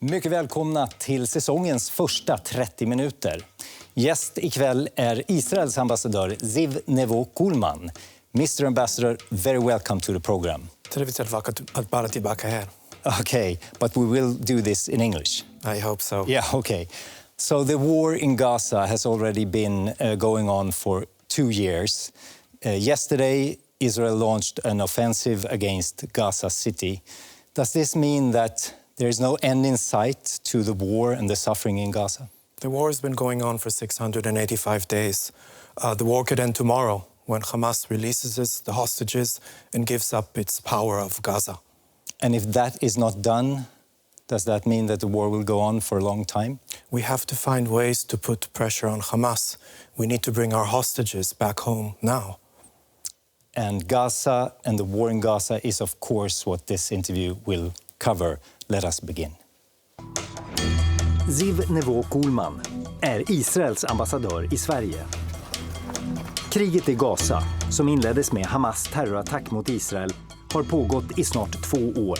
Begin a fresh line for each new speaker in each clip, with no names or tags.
Mycket välkomna till säsongens första 30 minuter. Gäst ikväll är Israels ambassadör Ziv Nevo Kulman. Mr. Ambassador, very welcome to the program.
Trevligt att vara tillbaka här.
Okay, but we will do this in English.
I hope so.
Yeah, okay. So the war in Gaza has already been going on for 2 years. Yesterday, Israel launched an offensive against Gaza City. Does this mean that there is no end in sight to the war and the suffering in Gaza?
The war has been going on for 685 days. The war could end tomorrow when Hamas releases the hostages and gives up its power of Gaza.
And if that is not done, does that mean that the war will go on for a long time?
We have to find ways to put pressure on Hamas. We need to bring our hostages back home now.
And Gaza and the war in Gaza is, of course, what this interview will cover. Let us begin. Ziv Nevo Kulman är Israels ambassadör i Sverige. Kriget i Gaza, som inleddes med Hamas terrorattack mot Israel, har pågått i snart 2 år.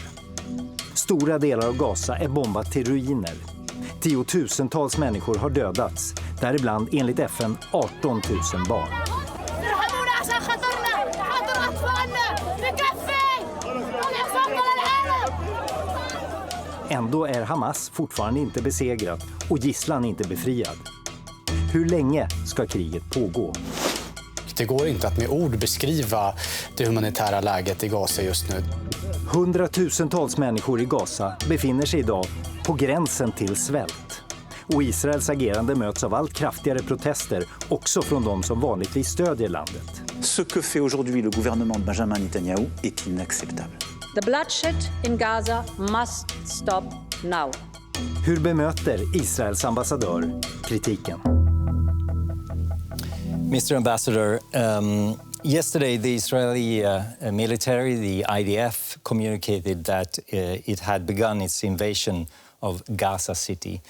Stora delar av Gaza är bombat till ruiner. Tiotusentals människor har dödats, däribland enligt FN 18 000 barn. Ändå är Hamas fortfarande inte besegrat och gisslan inte befriad. Hur länge ska kriget pågå?
Det går inte att med ord beskriva det humanitära läget i Gaza just nu.
Hundratusentals människor i Gaza befinner sig idag på gränsen till svält. Och Israels agerande möts av allt kraftigare protester, också från de som vanligtvis stödjer landet.
Ce que fait aujourd'hui le gouvernement de Benjamin Netanyahu est inacceptable.
The bloodshed in Gaza must stop now.
Hur bemöter Israels ambassadör kritiken? Mr. Ambassador, yesterday the Israeli military, the IDF, communicated that it had begun its invasion of Gaza City.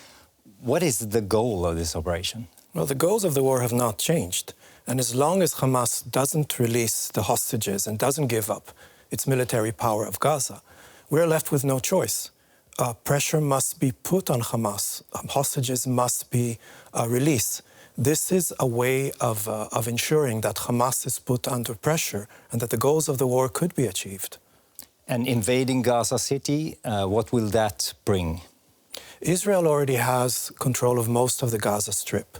What is the goal of this operation?
Well, the goals of the war have not changed. And as long as Hamas doesn't release the hostages and doesn't give up its military power of Gaza, we're left with no choice. Pressure must be put on Hamas. Hostages must be released. This is a way of ensuring that Hamas is put under pressure and that the goals of the war could be achieved.
And invading Gaza City, what will that bring?
Israel already has control of most of the Gaza Strip.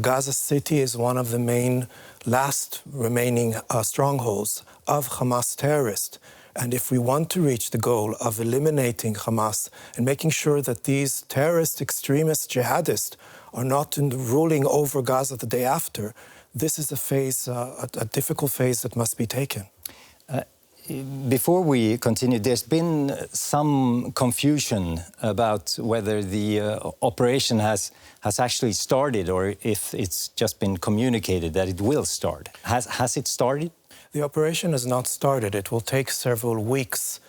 Gaza City is one of the main last remaining strongholds of Hamas terrorists. And if we want to reach the goal of eliminating Hamas and making sure that these terrorist, extremist, jihadists are not ruling over Gaza the day after, this is a phase, a difficult phase that must be taken.
Before we continue, there's been some confusion about whether the operation has actually started or if it's just been communicated that it will start. Has it started?
The operation has not started. It will take several weeks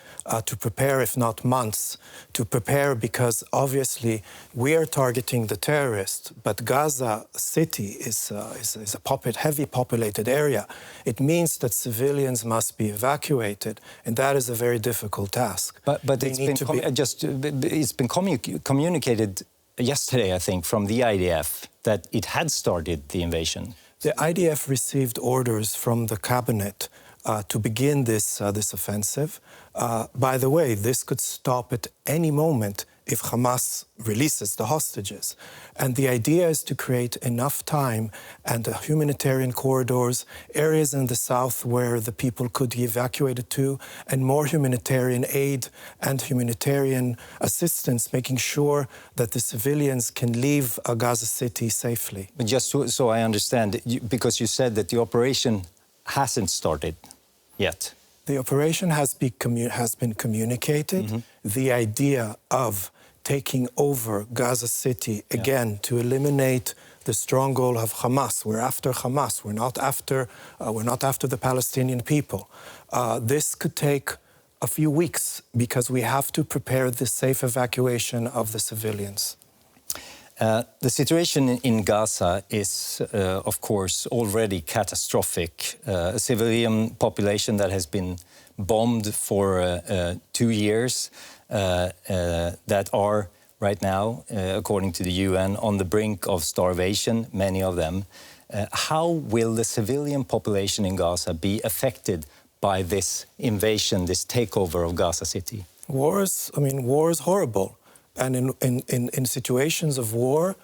to prepare, if not months, to prepare because obviously we are targeting the terrorists, but Gaza City is a heavy populated area. It means that civilians must be evacuated, and that is a very difficult task.
But it's been communicated yesterday, I think, from the IDF that it had started the invasion.
The IDF received orders from the cabinet to begin this offensive. By the way, this could stop at any moment if Hamas releases the hostages. And the idea is to create enough time and humanitarian corridors, areas in the south where the people could be evacuated to, and more humanitarian aid and humanitarian assistance, making sure that the civilians can leave Gaza City safely.
But just so I understand, because you said that the operation hasn't started yet.
The operation has been communicated. Mm-hmm. The idea of taking over Gaza City again to eliminate the stronghold of Hamas. We're after Hamas. We're not after the Palestinian people. This could take a few weeks because we have to prepare the safe evacuation of the civilians.
The situation in Gaza is, of course, already catastrophic. A civilian population that has been bombed for 2 years, that are right now, according to the UN, on the brink of starvation, many of them. How will the civilian population in Gaza be affected by this invasion, this takeover of Gaza City?
War is horrible. And in situations of war,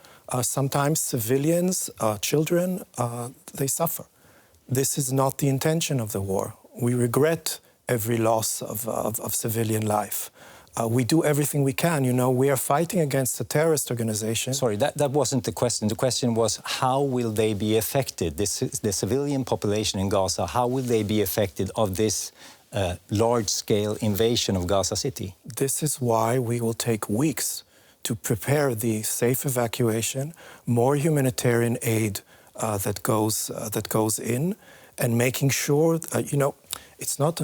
sometimes civilians, children, they suffer. This is not the intention of the war. We regret every loss of civilian life. We do everything we can. You know, we are fighting against a terrorist organization.
Sorry, that wasn't the question. The question was, how will they be affected? The civilian population in Gaza, how will they be affected of this large-scale invasion of Gaza City?
This is why we will take weeks to prepare the safe evacuation, more humanitarian aid that goes in, and making sure, it's not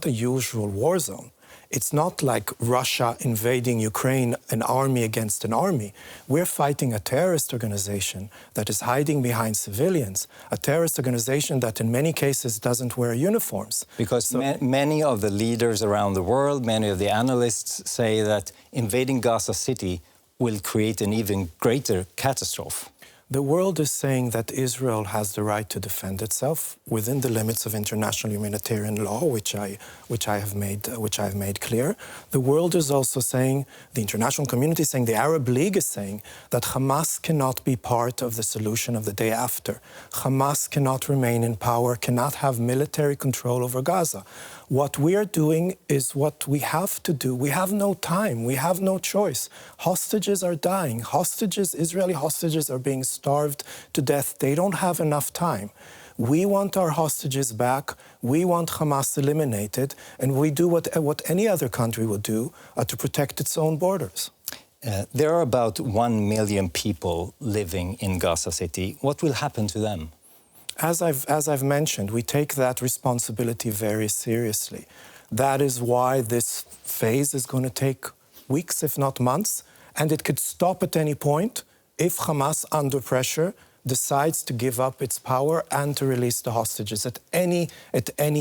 a usual war zone. It's not like Russia invading Ukraine, an army against an army. We're fighting a terrorist organization that is hiding behind civilians, a terrorist organization that in many cases doesn't wear uniforms.
Because many of the leaders around the world, many of the analysts say that invading Gaza City will create an even greater catastrophe.
The world is saying that Israel has the right to defend itself within the limits of international humanitarian law, which I have made clear. The world is also saying, the international community is saying, the Arab League is saying that Hamas cannot be part of the solution of the day after. Hamas cannot remain in power, cannot have military control over Gaza. What we are doing is what we have to do. We have no time. We have no choice. Hostages are dying. Israeli hostages are being starved to death. They don't have enough time. We want our hostages back. We want Hamas eliminated. And we do what any other country would do to protect its own borders.
There are about 1 million people living in Gaza City. What will happen to them?
As I've mentioned, we take that responsibility very seriously. That is why this phase is going to take weeks, if not months, and it could stop at any point if Hamas, under pressure, decides to give up its power and to release the hostages at any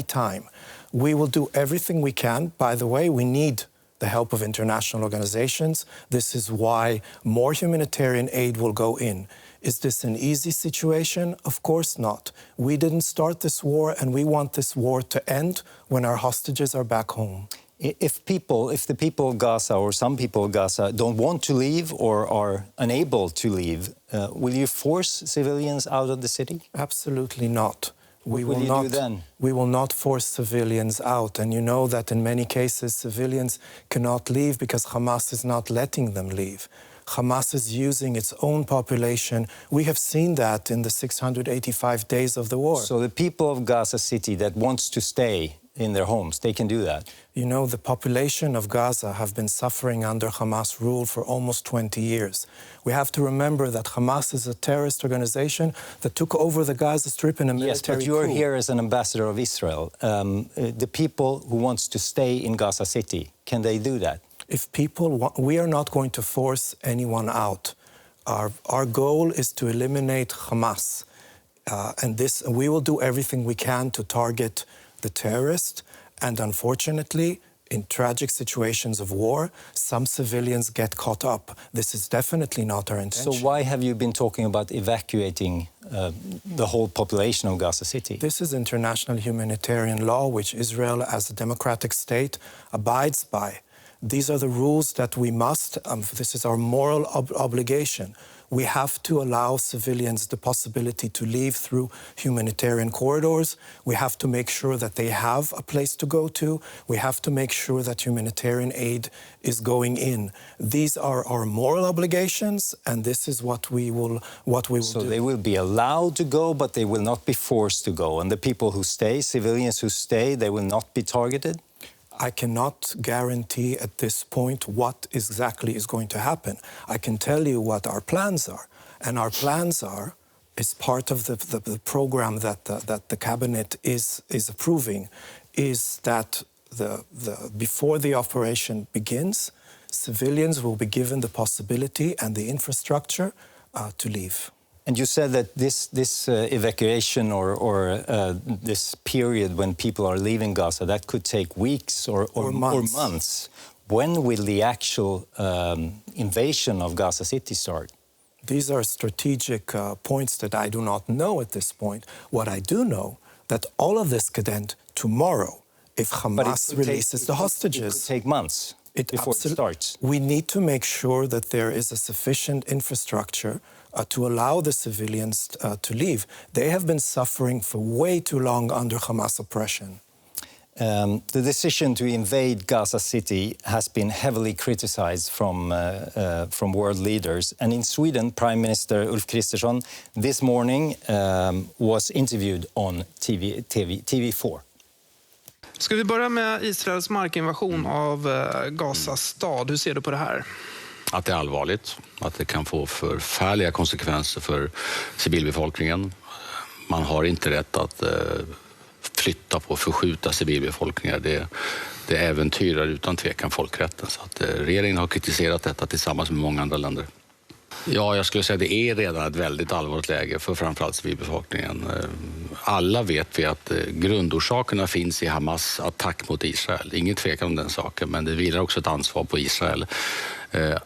time. We will do everything we can. By the way, we need the help of international organizations. This is why more humanitarian aid will go in. Is this an easy situation? Of course not. We didn't start this war, and we want this war to end when our hostages are back home.
If the people of Gaza, or some people of Gaza, don't want to leave or are unable to leave, will you force civilians out of the city?
Absolutely not.
What will you do then?
We will not force civilians out. And you know that in many cases, civilians cannot leave because Hamas is not letting them leave. Hamas is using its own population. We have seen that in the 685 days of the war.
So the people of Gaza City that wants to stay in their homes, they can do that?
You know, the population of Gaza have been suffering under Hamas rule for almost 20 years. We have to remember that Hamas is a terrorist organization that took over the Gaza Strip in a military coup.
Yes, but you are here as an ambassador of Israel. The people who wants to stay in Gaza City, can they do that?
If people want, we are not going to force anyone out. Our goal is to eliminate Hamas. And we will do everything we can to target the terrorist. And unfortunately, in tragic situations of war, some civilians get caught up. This is definitely not our intention.
So why have you been talking about evacuating the whole population of Gaza City?
This is international humanitarian law, which Israel, as a democratic state, abides by. These are the rules that we must, this is our moral obligation. We have to allow civilians the possibility to leave through humanitarian corridors. We have to make sure that they have a place to go to. We have to make sure that humanitarian aid is going in. These are our moral obligations, and this is what we will do.
So they will be allowed to go, but they will not be forced to go. And the people who stay, civilians who stay, they will not be targeted?
I cannot guarantee at this point what exactly is going to happen. I can tell you what our plans are. And our plans are, as part of the program that the cabinet is approving, is that before the operation begins, civilians will be given the possibility and the infrastructure to leave.
And you said that this evacuation or this period when people are leaving Gaza, that could take weeks or months. When will the actual invasion of Gaza City start?
These are strategic points that I do not know at this point. What I do know, that all of this could end tomorrow if Hamas releases the hostages.
It could take months before it starts.
We need to make sure that there is a sufficient infrastructure to allow the civilians to leave. They have been suffering for way too long under Hamas oppression.
The decision to invade Gaza City has been heavily criticized from world leaders. And in Sweden, Prime Minister Ulf Kristersson this morning was interviewed on TV4.
Ska vi börja med Israels markinvasion av Gazas stad? Hur ser du på det här?
Att det är allvarligt, att det kan få förfärliga konsekvenser för civilbefolkningen. Man har inte rätt att flytta på, förskjuta civilbefolkningar. Det äventyrar utan tvekan folkrätten. Så att regeringen har kritiserat detta tillsammans med många andra länder. Ja, jag skulle säga att det är redan ett väldigt allvarligt läge för framförallt civilbefolkningen. Alla vet vi att grundorsakerna finns i Hamas attack mot Israel. Ingen tvekan om den saken, men det vilar också ett ansvar på Israel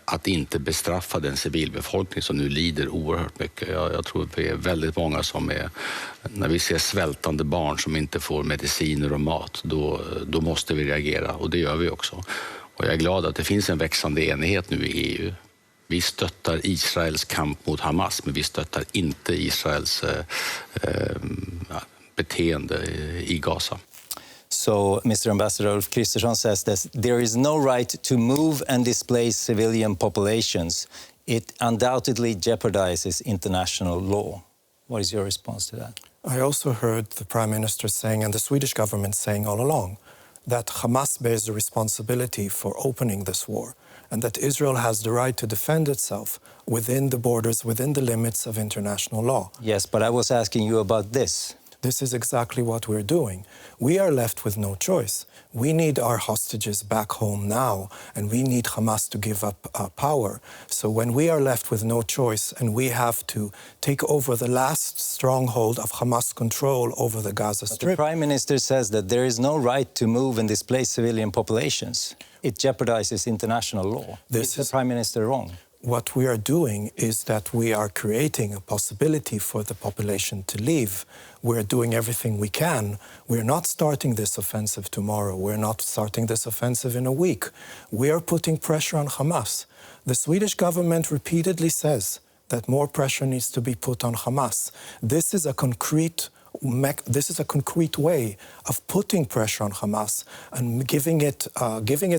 att inte bestraffa den civilbefolkning som nu lider oerhört mycket. Jag tror att vi är väldigt många som är, när vi ser svältande barn som inte får mediciner och mat, då måste vi reagera, och det gör vi också. Och jag är glad att det finns en växande enighet nu i EU. Vi stöttar Israels kamp mot Hamas, men vi stöttar inte Israels beteende i Gaza.
So, Mr. Ambassador Ulf Kristersson says that there is no right to move and displace civilian populations. It undoubtedly jeopardizes international law. What is your response to that?
I also heard the Prime Minister saying, and the Swedish government saying all along, that Hamas bears the responsibility for opening this war, and that Israel has the right to defend itself within the borders, within the limits of international law.
Yes, but I was asking you about this.
This is exactly what we're doing. We are left with no choice. We need our hostages back home now, and we need Hamas to give up power. So when we are left with no choice and we have to take over the last stronghold of Hamas control over the Gaza Strip...
The Prime Minister says that there is no right to move and displace civilian populations. It jeopardizes international law. Is the Prime Minister wrong?
What we are doing is that we are creating a possibility for the population to leave. We're doing everything we can. We're not starting this offensive tomorrow. We're not starting this offensive in a week. We are putting pressure on Hamas. The Swedish government repeatedly says that more pressure needs to be put on Hamas. This is a concrete way of putting pressure on Hamas and giving it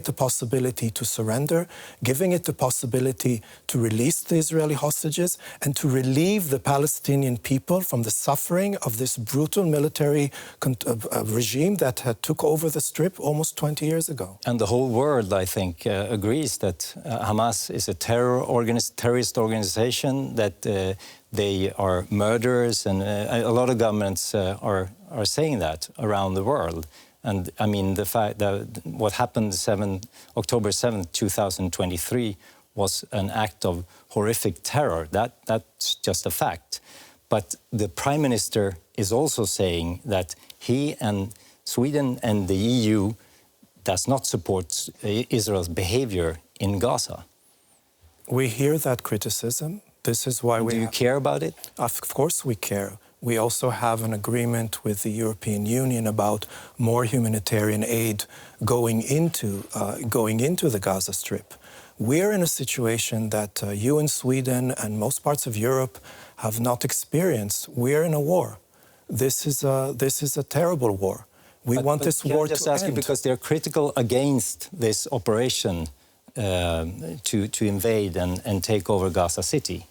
the possibility to surrender, giving it the possibility to release the Israeli hostages and to relieve the Palestinian people from the suffering of this brutal military regime that took over the Strip almost 20 years ago.
And the whole world, I think, agrees that Hamas is a terrorist organization, that they are murderers, and a lot of governments are saying that around the world. And I mean, the fact that what happened October 7th, 2023 was an act of horrific terror. That's just a fact. But the Prime Minister is also saying that he and Sweden and the EU does not support Israel's behavior in Gaza.
We hear that criticism. This is why
Do you care about it?
Of course we care. We also have an agreement with the European Union about more humanitarian aid going into the Gaza Strip. We're in a situation that you in Sweden and most parts of Europe have not experienced. We're in a war. This is a terrible war. We want this war to end.
Can I just ask you, because they're critical against this operation to invade and take over Gaza City.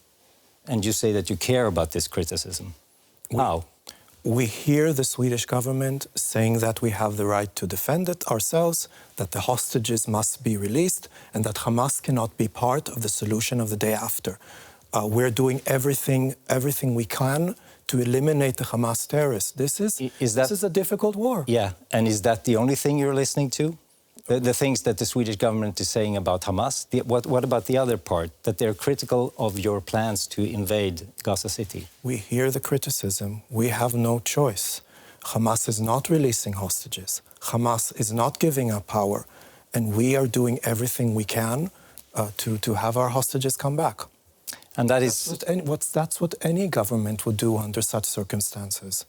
And you say that you care about this criticism. How?
We hear the Swedish government saying that we have the right to defend it ourselves, that the hostages must be released, and that Hamas cannot be part of the solution of the day after. We're doing everything we can to eliminate the Hamas terrorists. This is a difficult war.
Yeah, and is that the only thing you're listening to? The things that the Swedish government is saying about Hamas? What about the other part, that they're critical of your plans to invade Gaza City?
We hear the criticism. We have no choice. Hamas is not releasing hostages. Hamas is not giving up power. and we are doing everything we can to have our hostages come back.
And
That's what any government would do under such circumstances.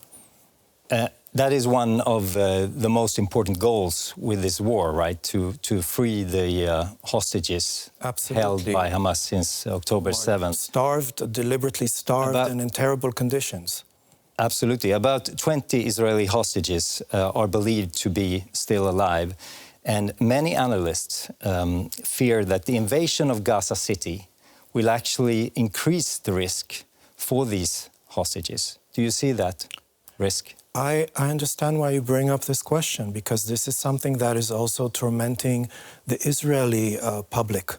That is one of the most important goals with this war, right? To free the hostages held by Hamas since October 7th.
Starved, deliberately starved, and in terrible conditions.
Absolutely. About 20 Israeli hostages are believed to be still alive. And many analysts fear that the invasion of Gaza City will actually increase the risk for these hostages. Do you see that risk?
I understand why you bring up this question, because this is something that is also tormenting the Israeli public.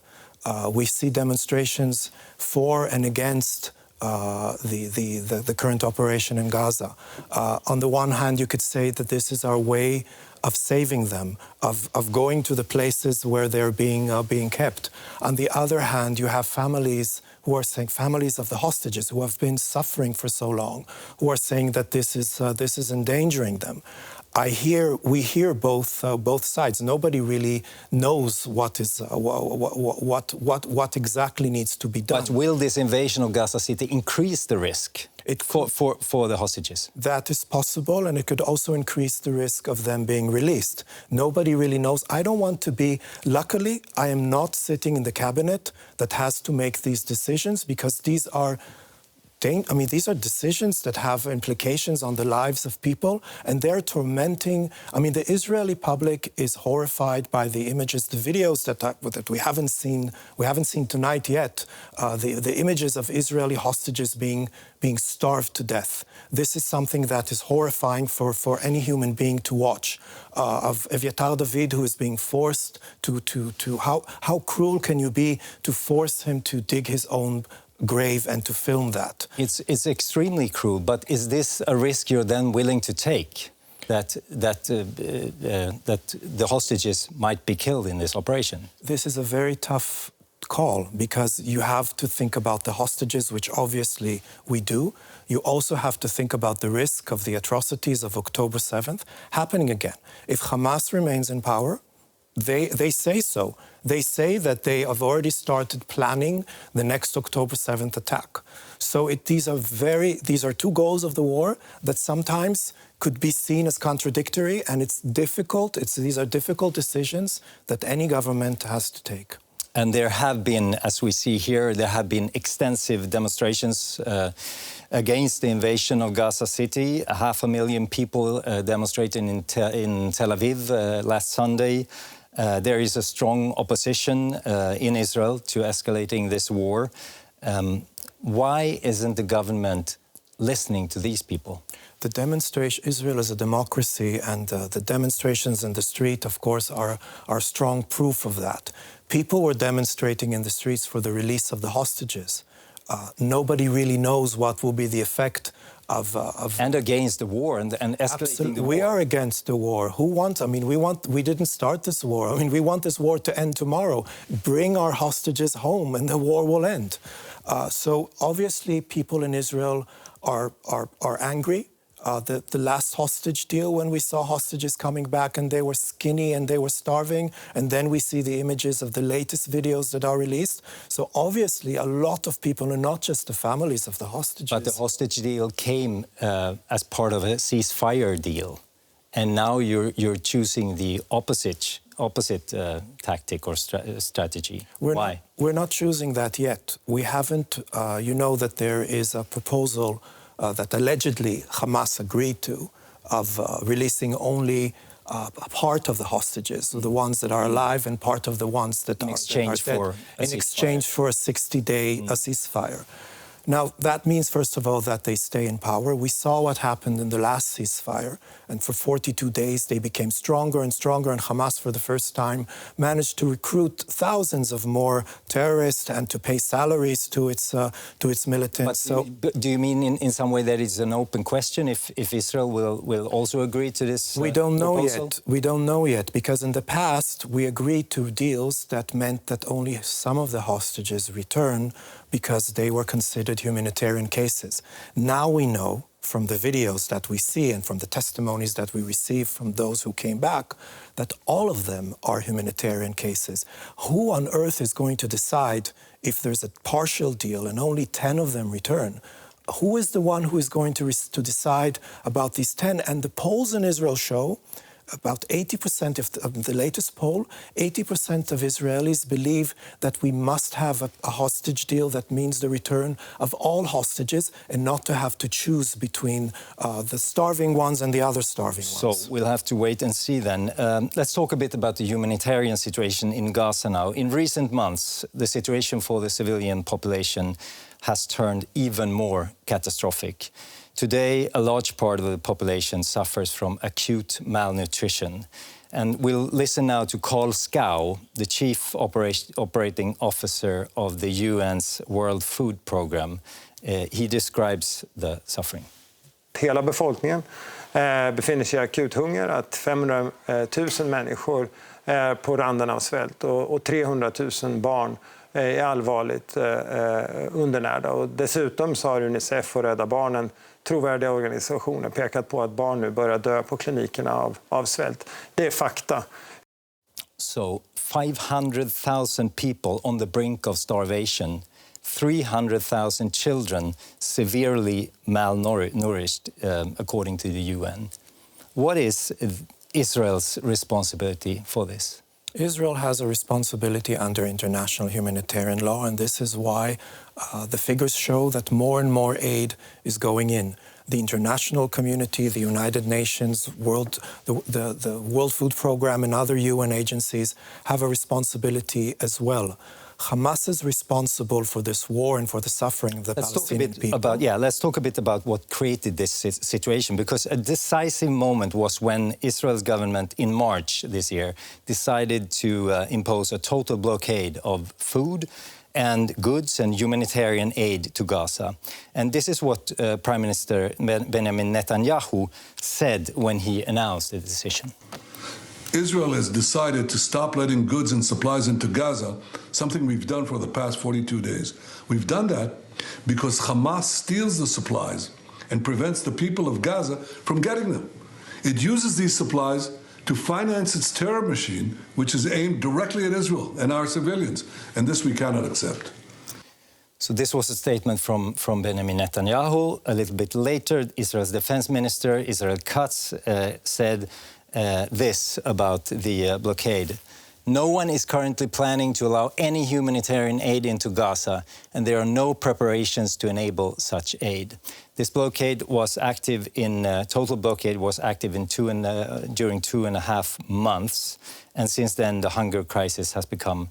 We see demonstrations for and against the current operation in Gaza. On the one hand, you could say that this is our way of saving them, of going to the places where they're being kept. On the other hand, you have families who are saying, families of the hostages who have been suffering for so long, who are saying that this is endangering them. We hear both sides. Nobody really knows what exactly needs to be done.
But will this invasion of Gaza City increase the risk for the hostages?
That is possible, and it could also increase the risk of them being released. Nobody really knows. I don't want to be... Luckily, I am not sitting in the cabinet that has to make these decisions, because these are decisions that have implications on the lives of people, and they're tormenting. The Israeli public is horrified by the images, the videos that we haven't seen. We haven't seen tonight yet. The images of Israeli hostages being starved to death. This is something that is horrifying for any human being to watch. Of Evyatar David, who is being forced to how cruel can you be to force him to dig his own grave and to film that?
It's extremely cruel, but is this a risk you're then willing to take, that the hostages might be killed in this operation?
This is a very tough call, because you have to think about the hostages, which obviously we do. You also have to think about the risk of the atrocities of October 7th happening again. If Hamas remains in power, they say so. They say that they have already started planning the next October 7th attack. So these are two goals of the war that sometimes could be seen as contradictory, and it's difficult. These are difficult decisions that any government has to take.
And there have been, as we see here, there have been extensive demonstrations against the invasion of Gaza City. 500,000 people demonstrating in Tel Aviv last Sunday. There is a strong opposition in Israel to escalating this war. Why isn't the government listening to these people?
Israel is a democracy, and the demonstrations in the street, of course, are strong proof of that. People were demonstrating in the streets for the release of the hostages. Nobody really knows what will be the effect of
and against the war and escalating the war.
We are against the war. We didn't start this war. We want this war to end tomorrow. Bring our hostages home and the war will end. So obviously people in Israel are angry. The last hostage deal, when we saw hostages coming back and they were skinny and they were starving, and then we see the images of the latest videos that are released. So obviously a lot of people, and not just the families of the hostages.
But the hostage deal came as part of a ceasefire deal, and now you're choosing the opposite tactic or strategy. Why?
We're not choosing that yet. We haven't. You know that there is a proposal that allegedly Hamas agreed to, of releasing only a part of the hostages, so the ones that are alive, and part of the ones that are dead, in exchange for a 60-day ceasefire. Now, that means, first of all, that they stay in power. We saw what happened in the last ceasefire, and for 42 days they became stronger and stronger, and Hamas, for the first time, managed to recruit thousands of more terrorists and to pay salaries to its militants.
But do you mean in some way that it's an open question if Israel will also agree to this
We don't know
proposal?
yet. We don't know yet, because in the past we agreed to deals that meant that only some of the hostages return, because they were considered isolated humanitarian cases. Now we know from the videos that we see and from the testimonies that we receive from those who came back that all of them are humanitarian cases. Who on earth is going to decide if there's a partial deal and only 10 of them return? Who is the one who is going to decide about these 10? And the polls in Israel show about 80% of the latest poll, 80% of Israelis believe that we must have a hostage deal that means the return of all hostages and not to have to choose between the starving ones and the other starving ones.
So we'll have to wait and see then. Let's talk a bit about the humanitarian situation in Gaza now. In recent months, the situation for the civilian population has turned even more catastrophic. Today, a large part of the population suffers from acute malnutrition. And we'll listen now to Carl Skau, the Chief Operating Officer of the UN's World Food Programme. He describes the suffering.
Hela befolkningen befinner sig i akut hunger, att 500 000 människor är på randen av svält och 300 000 barn är allvarligt undernärda. Och dessutom så har UNICEF och Rädda Barnen, trovärdiga organisationer, pekat på att barn nu börjar dö på klinikerna av svält. Det är fakta.
So 500,000 people on the brink of starvation, 300,000 children severely malnourished, according to the UN. What is Israel's responsibility for this?
Israel has a responsibility under international humanitarian law, and this is why the figures show that more and more aid is going in. The international community, the United Nations, the World Food Programme and other UN agencies have a responsibility as well. Hamas is responsible for this war and for the suffering of the Palestinian people.
Let's talk a bit about what created this situation, because a decisive moment was when Israel's government in March this year decided to impose a total blockade of food and goods and humanitarian aid to Gaza. And this is what Prime Minister Benjamin Netanyahu said when he announced the decision.
Israel has decided to stop letting goods and supplies into Gaza, something we've done for the past 42 days. We've done that because Hamas steals the supplies and prevents the people of Gaza from getting them. It uses these supplies to finance its terror machine, which is aimed directly at Israel and our civilians, and this we cannot accept.
So this was a statement from Benjamin Netanyahu. A little bit later, Israel's defense minister, Israel Katz, said this about the blockade. No one is currently planning to allow any humanitarian aid into Gaza, and there are no preparations to enable such aid. This blockade was active total blockade was active during 2.5 months, and since then the hunger crisis has become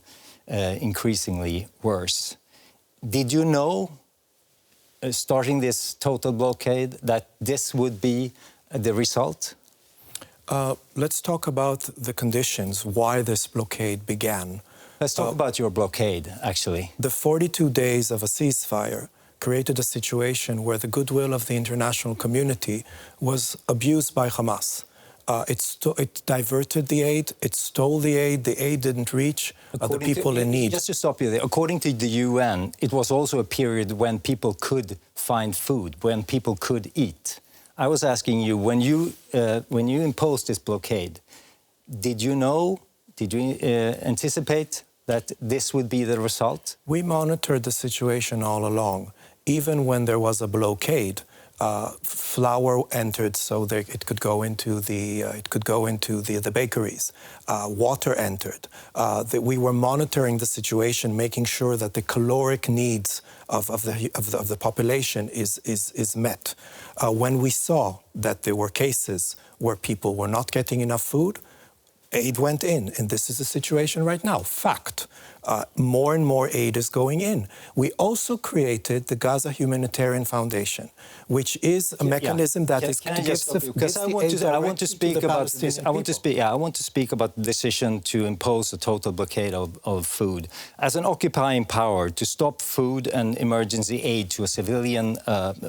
increasingly worse. Did you know, starting this total blockade, that this would be the result?
Let's talk about the conditions, why this blockade began.
Let's talk about your blockade, actually.
The 42 days of a ceasefire created a situation where the goodwill of the international community was abused by Hamas. It diverted the aid, it stole the aid didn't reach the people in need.
Just to stop you there, according to the UN, it was also a period when people could find food, when people could eat. I was asking you, when you imposed this blockade, did you anticipate that this would be the result?
We monitored the situation all along. Even when there was a blockade, flour entered so that it could go into the bakeries. Water entered. We were monitoring the situation, making sure that the caloric needs of the population is met. When we saw that there were cases where people were not getting enough food, aid went in, and this is the situation right now. Fact. More and more aid is going in. We also created the Gaza Humanitarian Foundation, which is a mechanism that is
because I want to speak about this. I want to speak about the decision to impose a total blockade of food as an occupying power to stop food and emergency aid to a civilian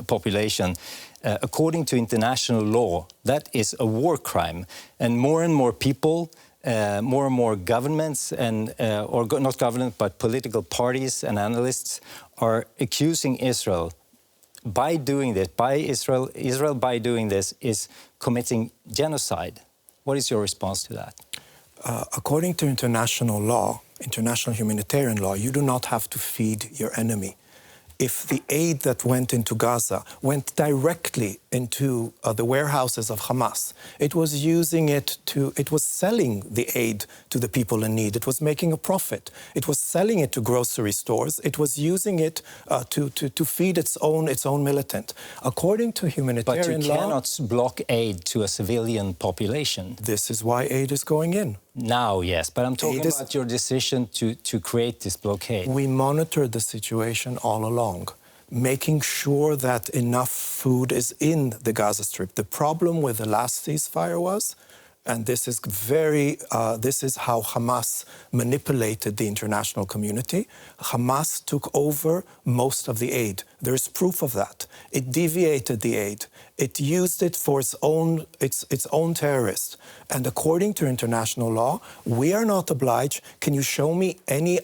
population. According to international law, that is a war crime, and more people more and more governments and not government but political parties and analysts are accusing Israel by doing this, Israel by doing this is committing genocide. What is your response to that?
According to international law, international humanitarian law, you do not have to feed your enemy. If the aid that went into Gaza went directly into the warehouses of Hamas, it was selling the aid to the people in need. It was making a profit. It was selling it to grocery stores. It was using it to feed its own militant. According to humanitarian law...
But you cannot block aid to a civilian population.
This is why aid is going in.
Now, yes, but I'm talking about your decision to create this blockade.
We monitored the situation all along, making sure that enough food is in the Gaza Strip. The problem with the last ceasefire was, and this is how Hamas manipulated the international community. Hamas took over most of the aid. There is proof of that. It deviated the aid. It used it for its own terrorists. And according to international law, we are not obliged. Can you show me any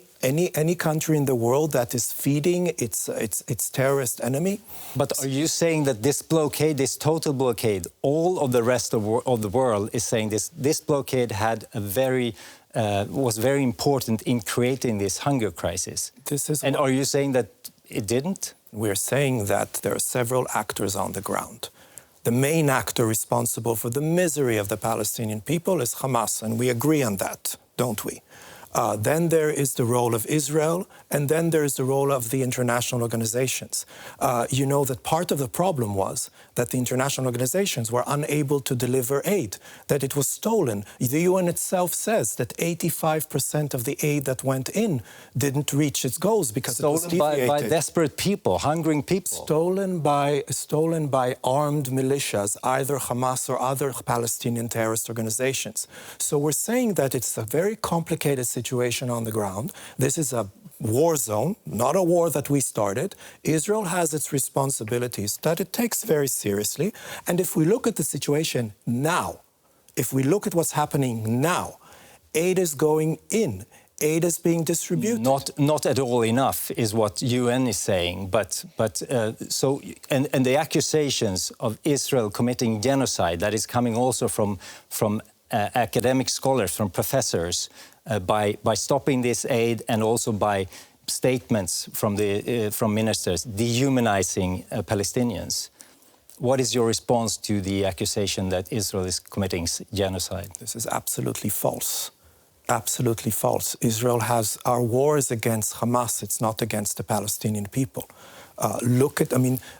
country in the world that is feeding its terrorist enemy?
But are you saying that this blockade, this total blockade, all of the rest of the world is saying this blockade had was very important in creating this hunger crisis? And are you saying that it didn't?
We're saying that there are several actors on the ground. The main actor responsible for the misery of the Palestinian people is Hamas, and we agree on that, don't we? Then there is the role of Israel, and then there is the role of the international organizations. You know that part of the problem was that the international organizations were unable to deliver aid, that it was stolen. The UN itself says that 85% of the aid that went in didn't reach its goals because it was deviated.
By desperate people, hungering people.
Stolen by armed militias, either Hamas or other Palestinian terrorist organizations. So we're saying that it's a very complicated situation on the ground. This is a war zone, not a war that we started. Israel has its responsibilities that it takes very seriously. And if we look at the situation now, if we look at what's happening now, aid is going in. Aid is being distributed.
Not at all enough is what UN is saying. But the accusations of Israel committing genocide that is coming also from academic scholars, from professors, by stopping this aid and also by statements from ministers dehumanizing Palestinians. What is your response to the accusation that Israel is committing genocide?
This is absolutely false. Absolutely false. Israel has our war is against Hamas. It's not against the Palestinian people.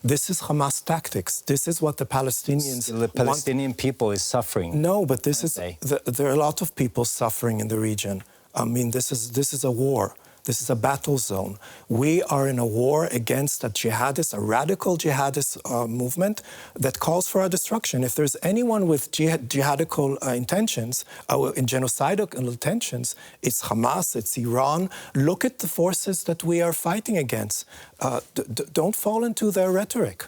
This is Hamas tactics. This is what the Palestinians
The Palestinian people is suffering.
No, but there are a lot of people suffering in the region. This is a war. This is a battle zone. We are in a war against a radical jihadist movement that calls for our destruction. If there's anyone with jihadical intentions, genocidal intentions, it's Hamas, it's Iran. Look at the forces that we are fighting against. Don't fall into their rhetoric.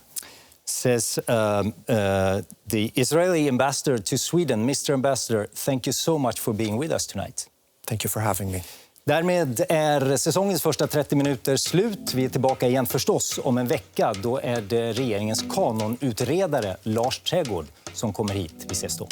Says the Israeli ambassador to Sweden. Mr. Ambassador, thank you so much for being with us tonight.
Thank you for having me.
Därmed är säsongens första 30 minuter slut. Vi är tillbaka igen förstås om en vecka. Då är det regeringens kanonutredare Lars Trädgård som kommer hit. Vi ses då.